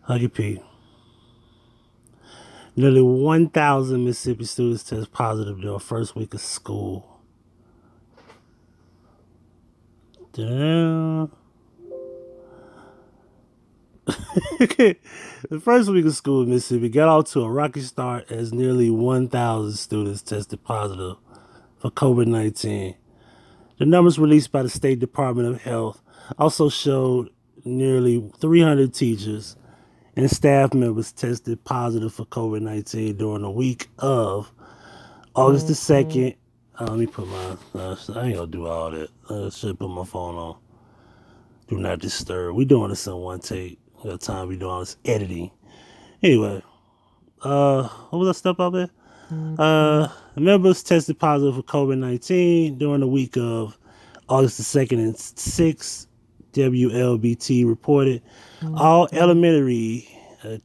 Huggie P. Nearly 1,000 Mississippi students test positive during first week of school. Damn. The first week of school in Mississippi got off to a rocky start as nearly 1,000 students tested positive for COVID-19. The numbers released by the State Department of Health also showed nearly 300 teachers and staff members tested positive for COVID-19 during the week of August the 2nd. Let me put my, I ain't gonna do all that. I should put my phone on. Do not disturb. We doing this in one take. We got time to be doing all this editing. Anyway, what was that stuff out there? Members tested positive for COVID-19 during the week of August the 2nd and 6th. WLBT reported all elementary,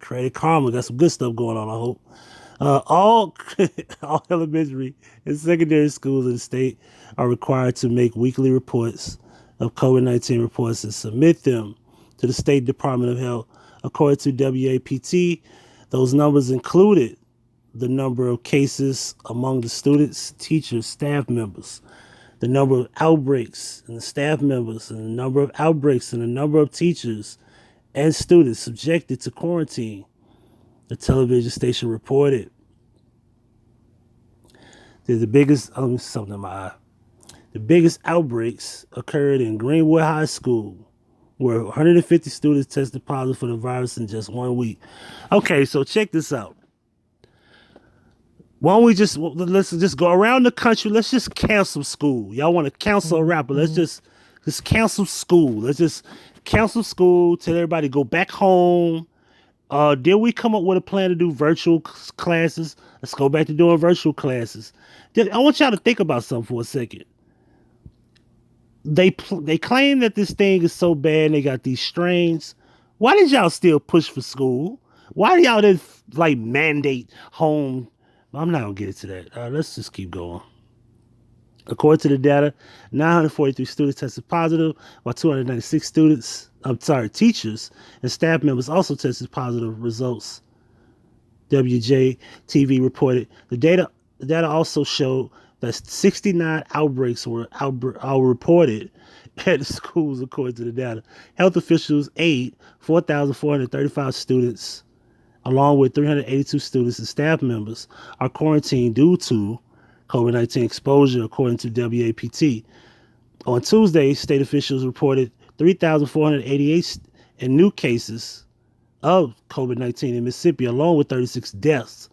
Credit Karma got some good stuff going on, I hope. All all elementary and secondary schools in the state are required to make weekly reports of COVID-19 reports and submit them to the State Department of Health. According to WAPT, those numbers included the number of cases among the students, teachers, staff members, the number of outbreaks and the staff members, and the number of outbreaks and the number of teachers and students subjected to quarantine. The television station reported that the biggest, something in my eye. The biggest outbreaks occurred in Greenwood High School, where 150 students tested positive for the virus in just 1 week. Okay, so check this out. Why don't we let's just go around the country? Let's just cancel school. Y'all want to cancel a rapper? Let's just cancel school. Let's just cancel school. Tell everybody go back home. Did we come up with a plan to do virtual classes? Let's go back to doing virtual classes. I want y'all to think about something for a second. They claim that this thing is so bad and they got these strains. Why did y'all still push for school? Why y'all didn't mandate home? I'm not gonna get into that. Let's just keep going. According to the data, 943 students tested positive, while 296 teachers and staff members also tested positive results. WJTV reported the data also showed that 69 outbreaks were reported at the schools, according to the data. Health officials aid 4,435 students, along with 382 students and staff members, are quarantined due to COVID-19 exposure, according to WAPT. On Tuesday, state officials reported 3,488 new cases of COVID-19 in Mississippi, along with 36 deaths.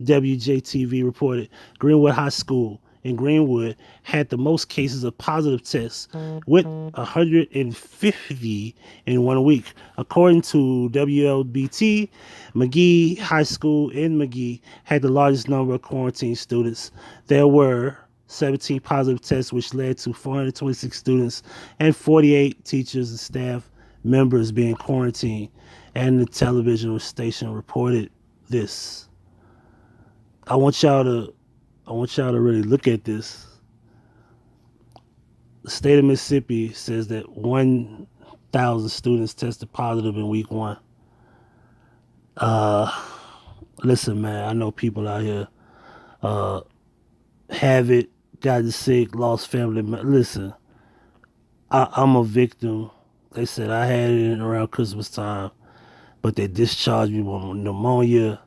WJTV reported Greenwood High School in Greenwood had the most cases of positive tests, with 150 in 1 week. According to WLBT, McGee High School in McGee had the largest number of quarantine students. There were 17 positive tests, which led to 426 students and 48 teachers and staff members being quarantined. And the television station reported this. I want y'all to really look at this. The state of Mississippi says that 1,000 students tested positive in week 1. Listen, man, I know people out here have it, gotten sick, lost family. Listen, I'm a victim. They said I had it around Christmas time, but they discharged me with pneumonia.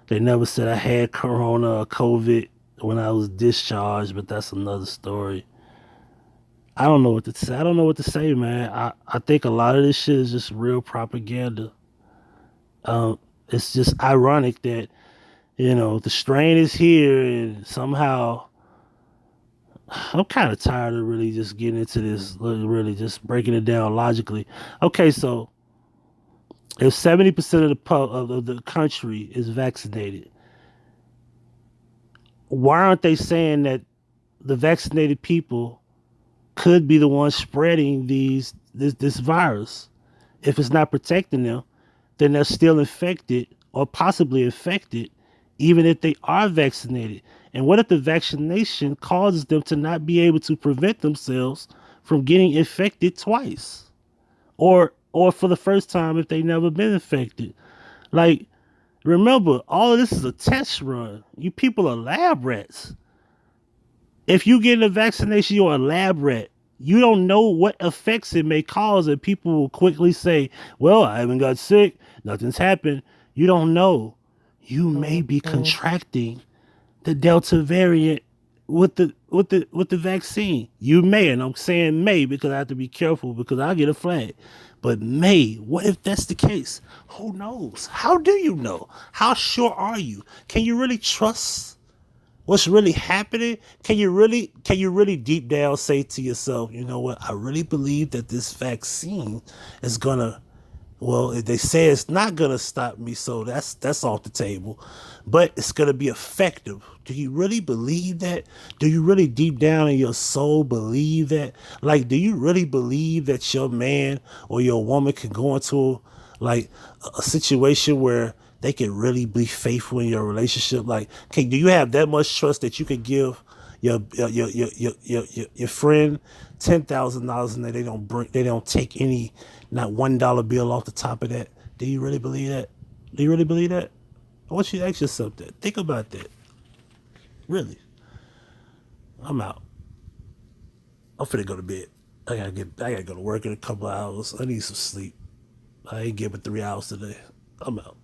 They never said I had corona or COVID when I was discharged, but that's another story. I don't know what to say. I don't know what to say, man. I think a lot of this shit is just real propaganda. It's just ironic that, the strain is here and somehow I'm kind of tired of really just getting into this, really just breaking it down logically. Okay, so if 70% of the country is vaccinated, why aren't they saying that the vaccinated people could be the ones spreading this virus? If it's not protecting them, then they're still infected or possibly infected, even if they are vaccinated. And what if the vaccination causes them to not be able to prevent themselves from getting infected twice? Or or for the first time if they never been infected. Like, remember, all of this is a test run. You people are lab rats. If you get a vaccination, you're a lab rat. You don't know what effects it may cause, and people will quickly say, well, I haven't got sick, nothing's happened. You don't know. You may be contracting the Delta variant with the vaccine. You may, and I'm saying may because I have to be careful because I get a flag. But may, what if that's the case? Who knows? How do you know? How sure are you? Can you really trust what's really happening? Can you really deep down say to yourself, you know what, I really believe that this vaccine is gonna, well, they say it's not gonna stop me, so that's off the table. But it's gonna be effective. Do you really believe that? Do you really deep down in your soul believe that? Like, do you really believe that your man or your woman can go into like a situation where they can really be faithful in your relationship? Like, do you have that much trust that you could give your friend $10,000 and they don't take any, not $1 bill off the top of that? Do you really believe that? Do you really believe that? I want you to ask yourself that. Think about that. Really. I'm out. I'm finna go to bed. I gotta go to work in a couple of hours. I need some sleep. I ain't getting but 3 hours today. I'm out.